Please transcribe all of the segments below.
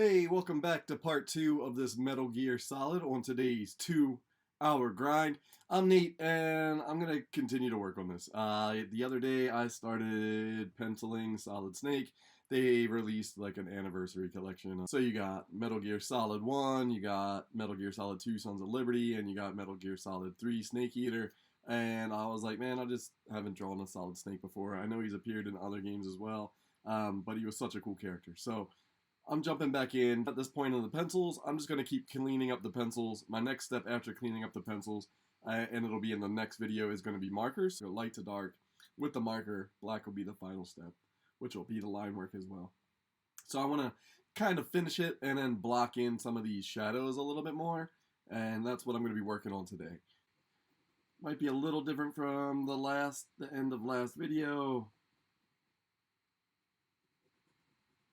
Hey, welcome back to part 2 of this Metal Gear Solid on today's 2-hour grind. I'm Nate, and I'm going to continue to work on this. The other day, I started penciling Solid Snake. They released like an anniversary collection. So you got Metal Gear Solid 1, you got Metal Gear Solid 2 Sons of Liberty, and you got Metal Gear Solid 3 Snake Eater. And I was like, man, I just haven't drawn a Solid Snake before. I know he's appeared in other games as well, but he was such a cool character. So I'm jumping back in. At this point in the pencils, I'm just going to keep cleaning up the pencils. My next step after cleaning up the pencils, and it'll be in the next video, is going to be markers. So light to dark with the marker. Black will be the final step, which will be the line work as well. So I want to kind of finish it and then block in some of these shadows a little bit more. And that's what I'm going to be working on today. Might be a little different from the end of last video.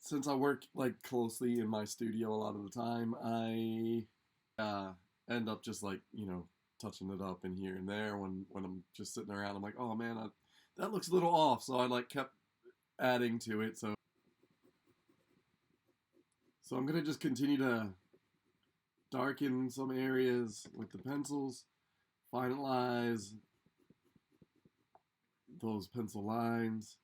Since I work like closely in my studio a lot of the time, I end up just like touching it up in here and there when I'm just sitting around. I'm like, oh man, that looks a little off, so I like kept adding to it. So I'm gonna just continue to darken some areas with the pencils, finalize those pencil lines.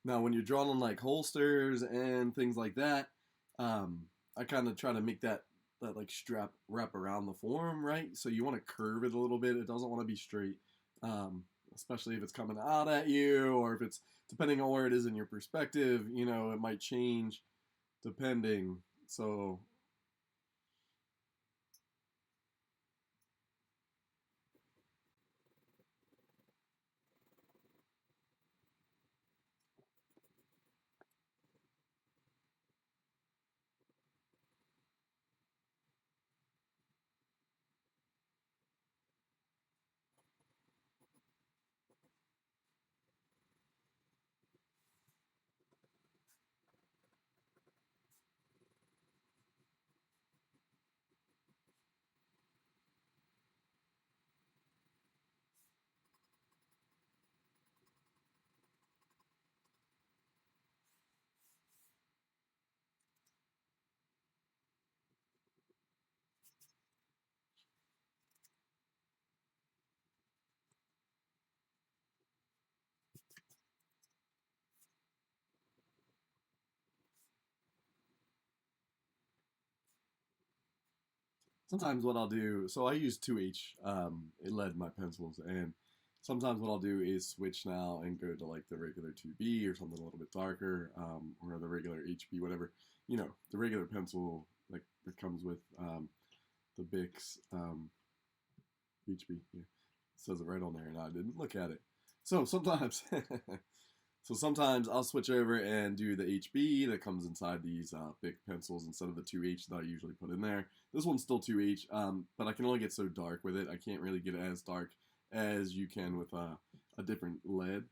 Now, when you're drawing on like holsters and things like that, I kind of try to make that like strap wrap around the form, right? So you want to curve it a little bit. It doesn't want to be straight, especially if it's coming out at you or if it's depending on where it is in your perspective. It might change depending. So sometimes what I'll do, so I use 2H lead my pencils, and sometimes what I'll do is switch now and go to like the regular 2B or something a little bit darker, or the regular HB, whatever. The regular pencil like that comes with the Bix HB. Yeah, it says it right on there, and I didn't look at it. So sometimes, so sometimes I'll switch over and do the HB that comes inside these big pencils instead of the 2H that I usually put in there. This one's still 2H, but I can only get so dark with it. I can't really get it as dark as you can with a different lead.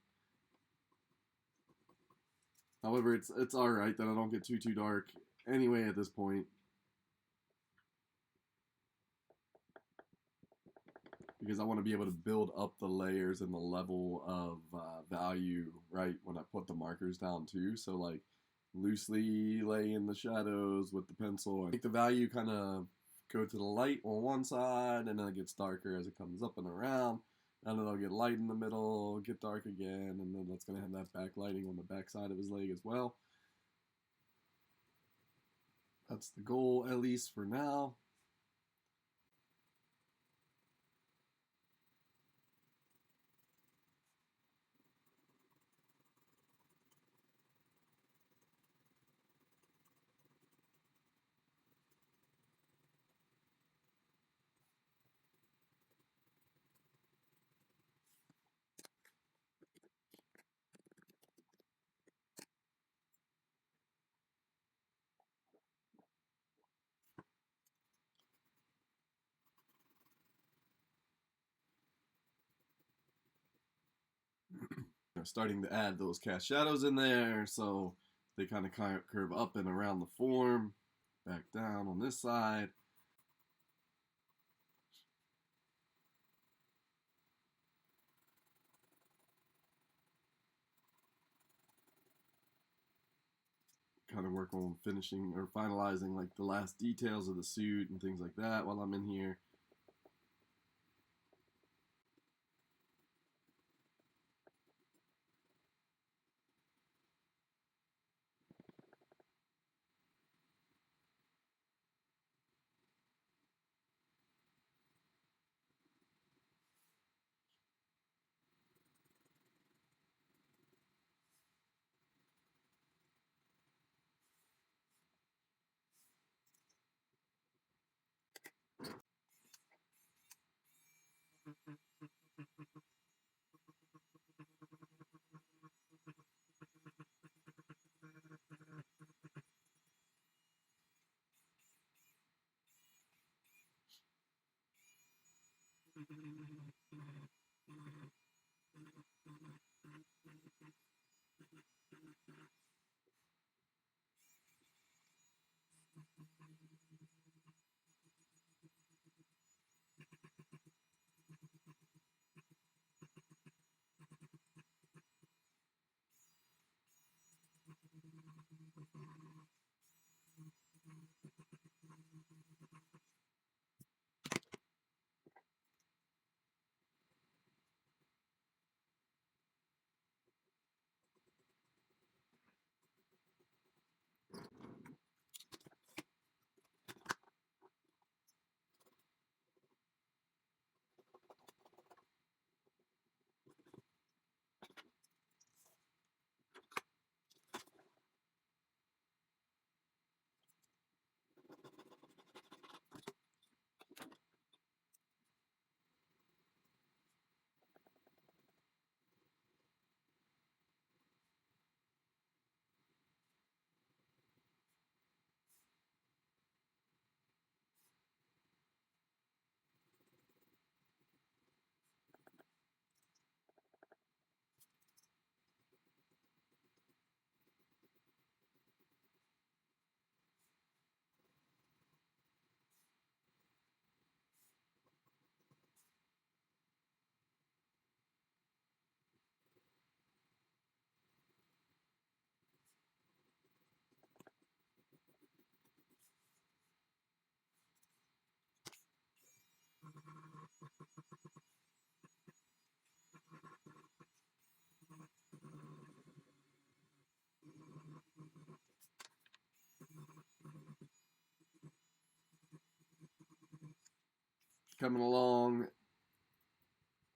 However, it's all right that I don't get too dark anyway at this point, because I want to be able to build up the layers and the level of value right when I put the markers down too. So like loosely lay in the shadows with the pencil and make the value kind of go to the light on one side and then it gets darker as it comes up and around. And then I'll get light in the middle, get dark again, and then that's going to have that backlighting on the back side of his leg as well. That's the goal, at least for now. Starting to add those cast shadows in there, so they kind of curve up and around the form, back down on this side. Kind of work on finishing or finalizing like the last details of the suit and things like that while I'm in here. Coming along,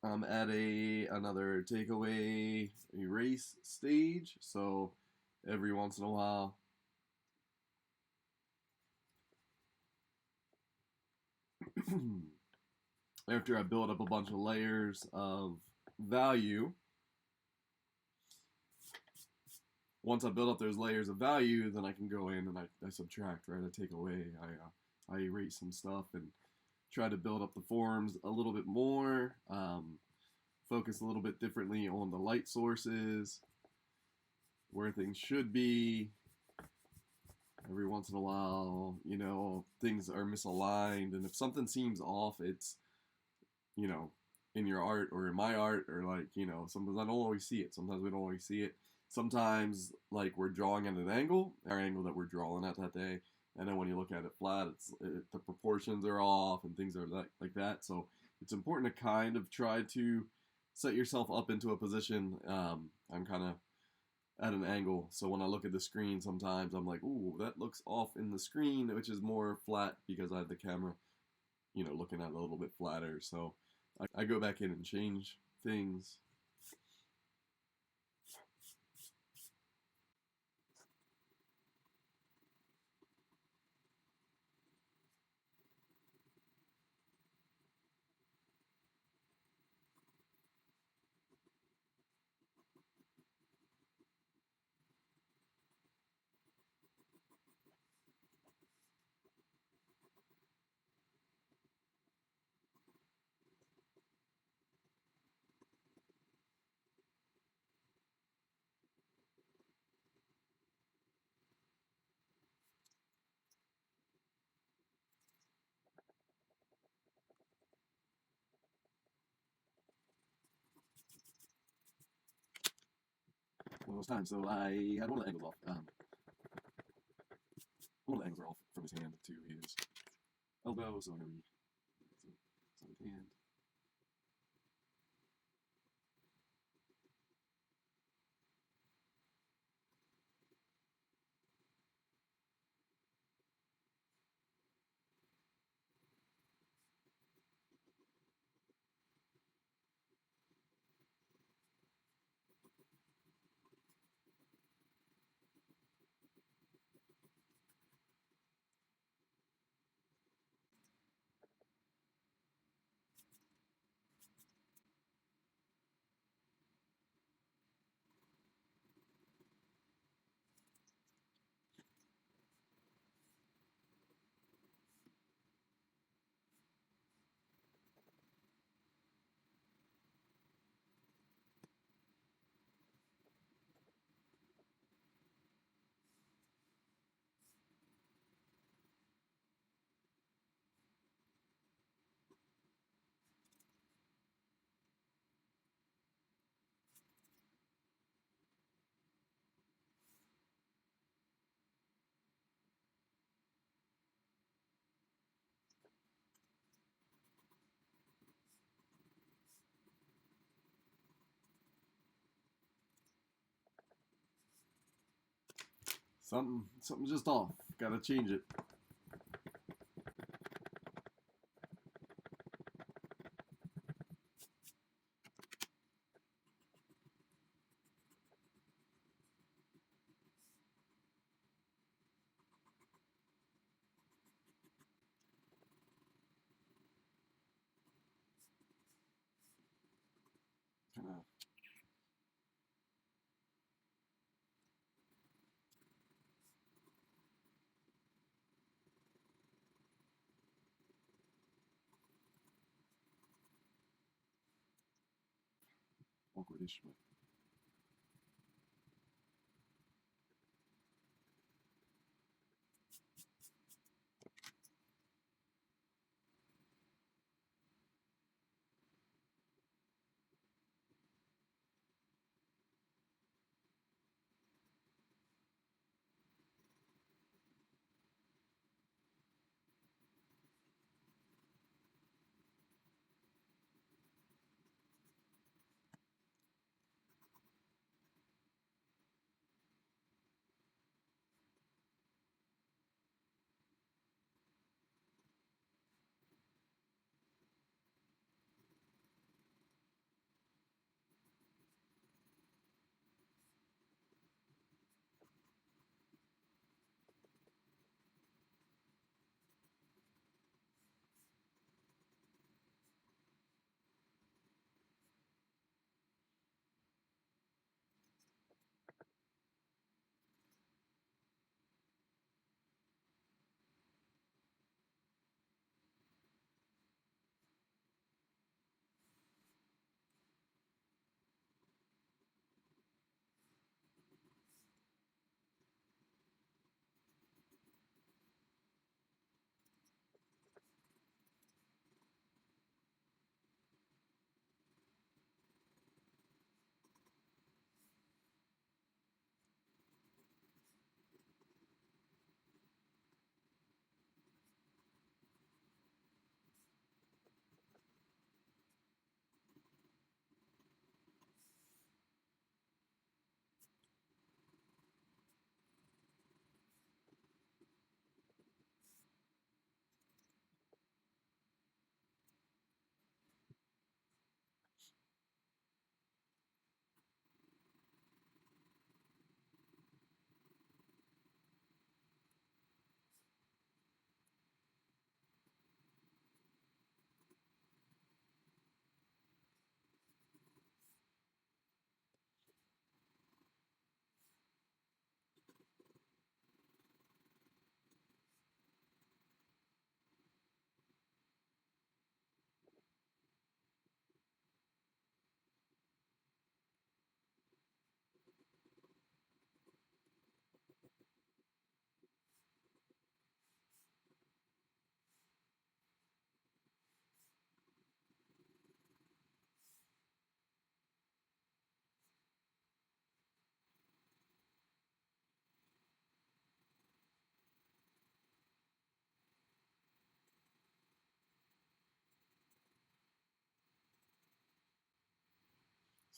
I'm at another takeaway erase stage, so every once in a while after I build up a bunch of layers of value, once I build up those layers of value, then I can go in and I subtract, right? I take away, I erase some stuff and try to build up the forms a little bit more, focus a little bit differently on the light sources, where things should be. Every once in a while, things are misaligned, and if something seems off, it's, you know, in your art or in my art, or like, sometimes I don't always see it. Sometimes we don't always see it. Sometimes, like, we're drawing at an angle, our angle that we're drawing at that day, and then when you look at it flat, the proportions are off and things are like that. So it's important to kind of try to set yourself up into a position. I'm kind of at an angle, so when I look at the screen, sometimes I'm like, "Ooh, that looks off in the screen," which is more flat because I have the camera, looking at it a little bit flatter. So I go back in and change things. One of those times, so I had one of the angles off. One of the angles were off from his hand to his elbow, so I so his hand. Something's just off. Gotta change it. Kind of awkwardish, but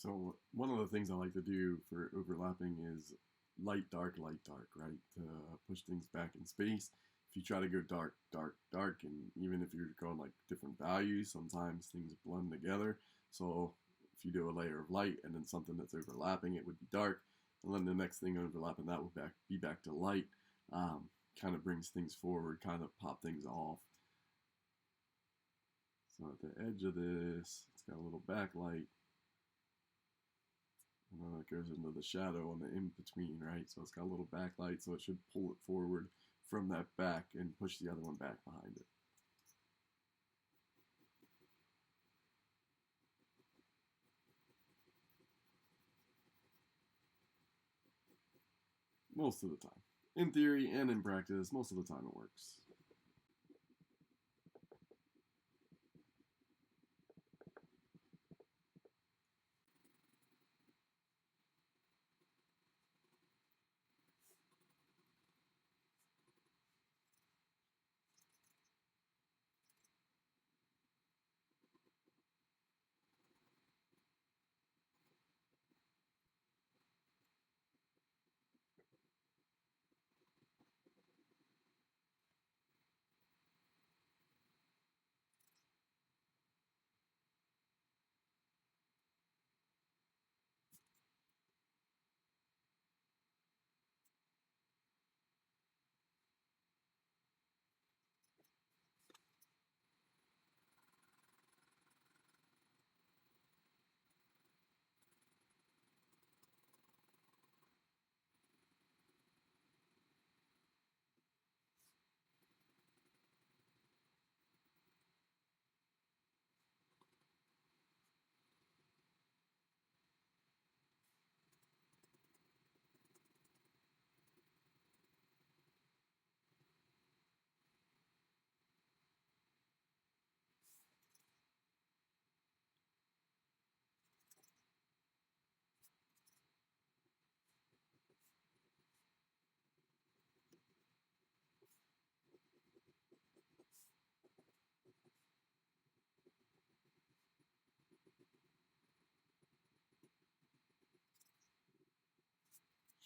So one of the things I like to do for overlapping is light, dark, right? To push things back in space. If you try to go dark, dark, dark, and even if you're going like different values, sometimes things blend together. So if you do a layer of light and then something that's overlapping, it would be dark, and then the next thing overlapping that would be back to light. Kind of brings things forward, kind of pop things off. So at the edge of this, it's got a little backlight. And then it goes into the shadow on the in-between, right? So it's got a little backlight, so it should pull it forward from that back and push the other one back behind it. Most of the time. In theory and in practice, most of the time it works.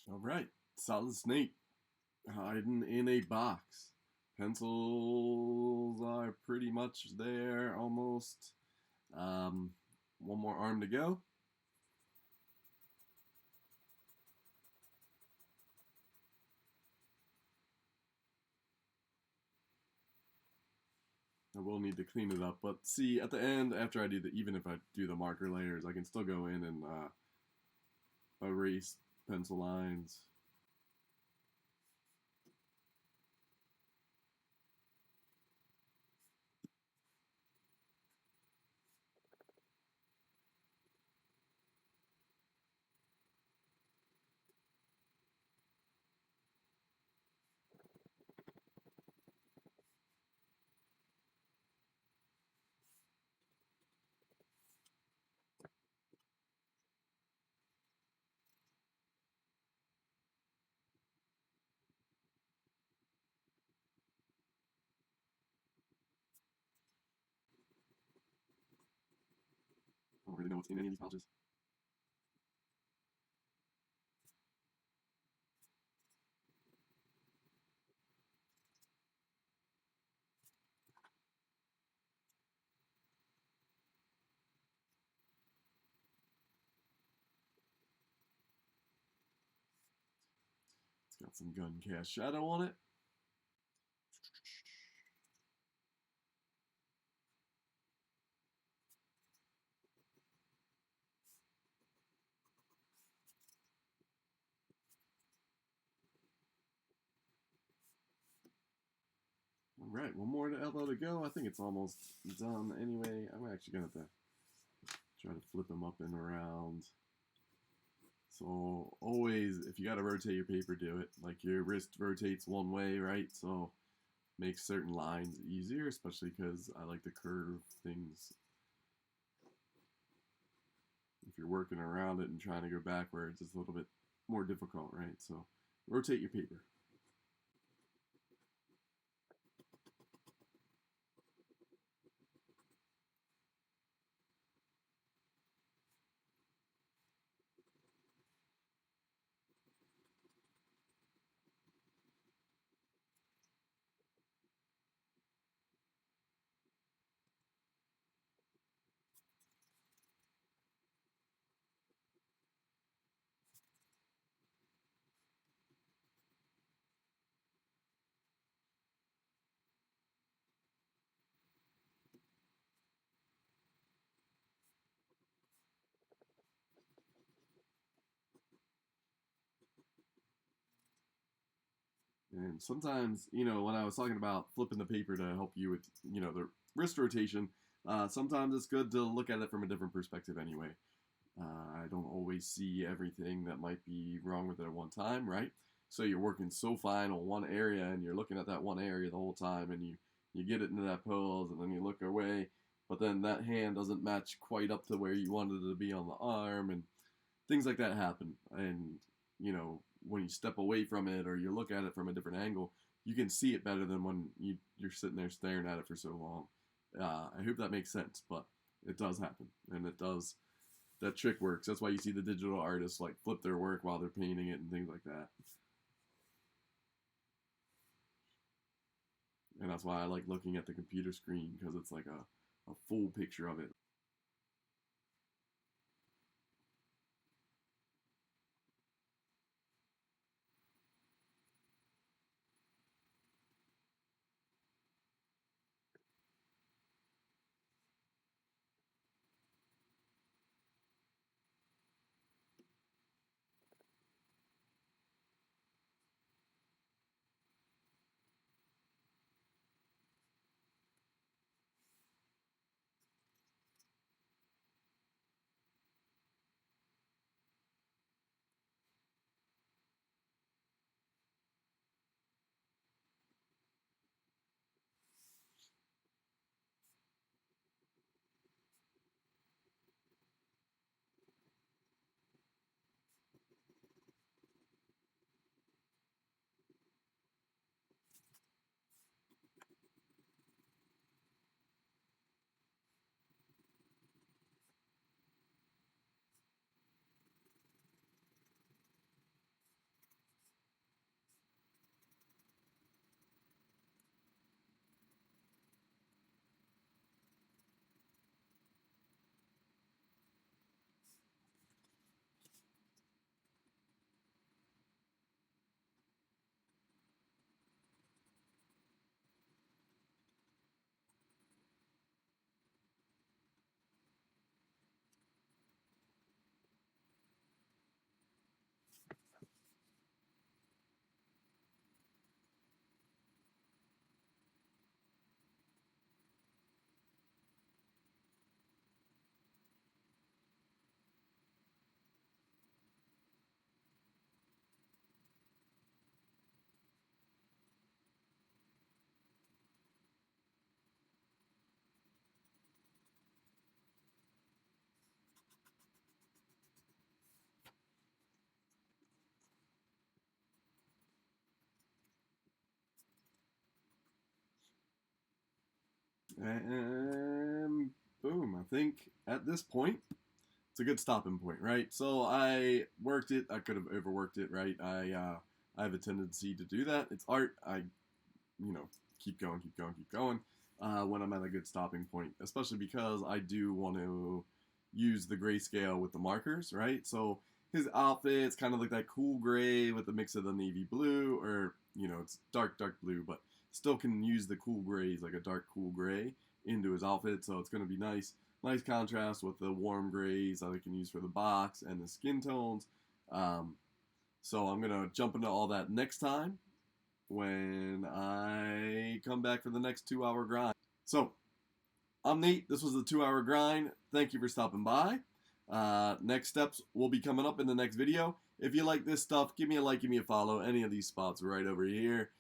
All right, Solid Snake hiding in a box. Pencils are pretty much there almost. One more arm to go. I will need to clean it up, but see at the end after I do even if I do the marker layers, I can still go in and erase pencil lines. I don't really know what's in any of these pouches. It's got some gun cast shadow on it. All right, one more elbow to go. I think it's almost done anyway. I'm actually gonna have to try to flip them up and around. So always, if you gotta rotate your paper, do it. Like your wrist rotates one way, right? So makes certain lines easier, especially because I like to curve things. If you're working around it and trying to go backwards, it's a little bit more difficult, right? So rotate your paper. And sometimes, when I was talking about flipping the paper to help you with, the wrist rotation, sometimes it's good to look at it from a different perspective anyway. I don't always see everything that might be wrong with it at one time, right? So you're working so fine on one area and you're looking at that one area the whole time and you get it into that pose and then you look away, but then that hand doesn't match quite up to where you wanted it to be on the arm and things like that happen. And, when you step away from it or you look at it from a different angle, you can see it better than when you're sitting there staring at it for so long. I hope that makes sense, but it does happen and it does that trick works. That's why you see the digital artists like flip their work while they're painting it and things like that. And that's why I like looking at the computer screen because it's like a full picture of it. And boom, I think at this point, it's a good stopping point, right? So I worked it. I could have overworked it, right? I have a tendency to do that. It's art. I keep going, keep going, keep going when I'm at a good stopping point, especially because I do want to use the grayscale with the markers, right? So his outfit's kind of like that cool gray with a mix of the navy blue, or it's dark, dark blue, but still can use the cool grays, like a dark, cool gray, into his outfit. So it's going to be nice, nice contrast with the warm grays that I can use for the box and the skin tones. Um, so I'm gonna jump into all that next time when I come back for the next 2 hour grind. So, I'm Nate. This was the 2 hour grind. Thank you for stopping by. Next steps will be coming up in the next video. If you like this stuff, give me a like, give me a follow. Any of these spots right over here.